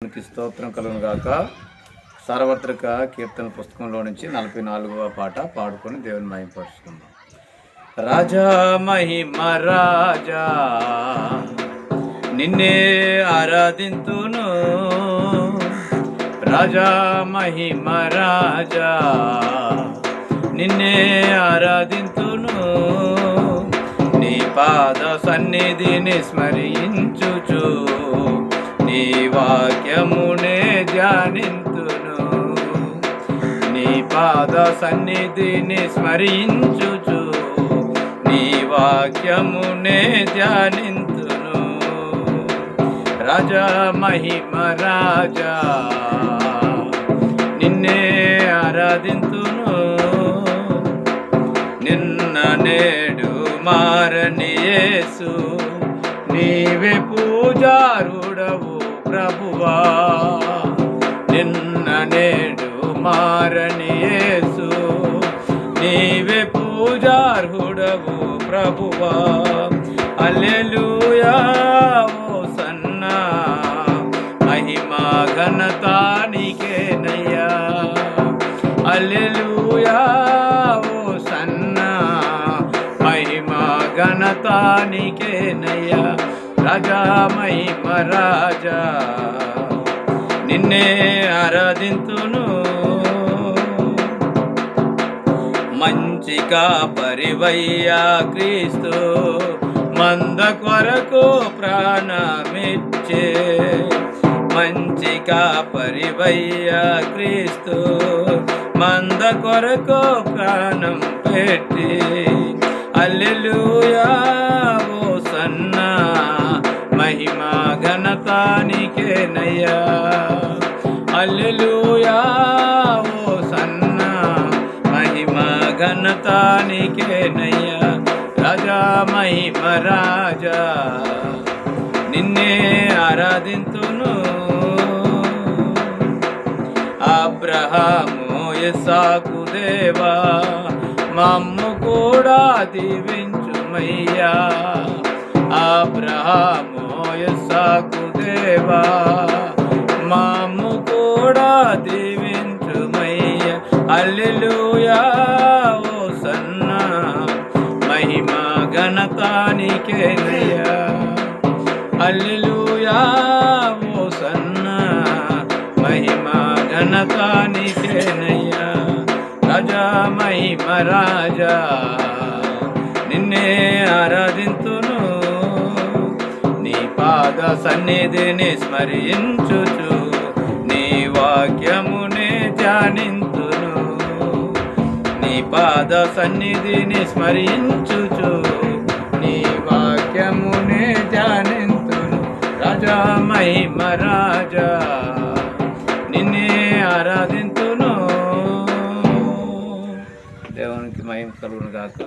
స్తోత్రం కలుగును గాక. సార్వత్రిక కీర్తన పుస్తకంలో నుంచి 44వ పాట పాడుకొని దేవుని మహిమపరుచుకుందాం. రాజా మహిమ రాజా నిన్నే ఆరాధింతును, రాజా మహిమ రాజా నిన్నే ఆరాధింతును, నీ పాద సన్నిధిని స్మరించుచు నీ వాక్యమునే ధ్యానింతును, నీ పాద సన్నిధిని స్మరించుచు నీ వాక్యమునే ధ్యానింతును. రాజా మహిమ రాజా నిన్నే ఆరాధింతును, నిన్న నేడు మారని యేసు నీవే పూజారుడవు ప్రభువా, నిన్న నేడు మారని యేసు నీవే పూజార్హుడవు ప్రభువా. హల్లెలూయా హోసన్నా మహిమా ఘనత నీకేనయ్యా, హల్లెలూయా హోసన్నా మహిమా ఘనత నీకేనయ్యా. రాజా మహిమ రాజా నిన్నే ఆరాధింతును, మంచి కాపరివయ్యా క్రీస్తు మంద కొరకు ప్రాణమిచ్చే, మంచి కాపరివయ్యా క్రీస్తు మంద కొరకు ప్రాణం పెట్టి, హల్లెలూయా హోసన్నా మహిమా ఘనత నీకేనయ్యా, హల్లెలూయా హోసన్నా మహిమా ఘనత నీకేనయ్యా. రాజా మహిమ రాజా నిన్నే ఆరాధింతును, అబ్రహాము ఇస్సాకు దేవా మమ్ము కూడా దీవించుమయ్యా, అబ్రహాము ఇస్సాకు దేవా మమ్ము కూడా దీవించుమయ్యా. హల్లెలూయా హోసన్నా మహిమా ఘనత నీకేనయ్యా, హల్లెలూయా హోసన్నా మహిమా ఘనత నీకేనయ్యా. రాజా మహిమ రాజా నిన్నే ఆరాధింతును, నీ పాద సన్నిధిని స్మరించుచు నీ వాక్యమునే ధ్యానింతును, నీ పాద సన్నిధిని స్మరించుచు నీ వాక్యమునే ధ్యానింతును. రాజా మహిమ రాజా నిన్నే ఆరాధింతును. దేవునికి మహిమ కలుగును గాక.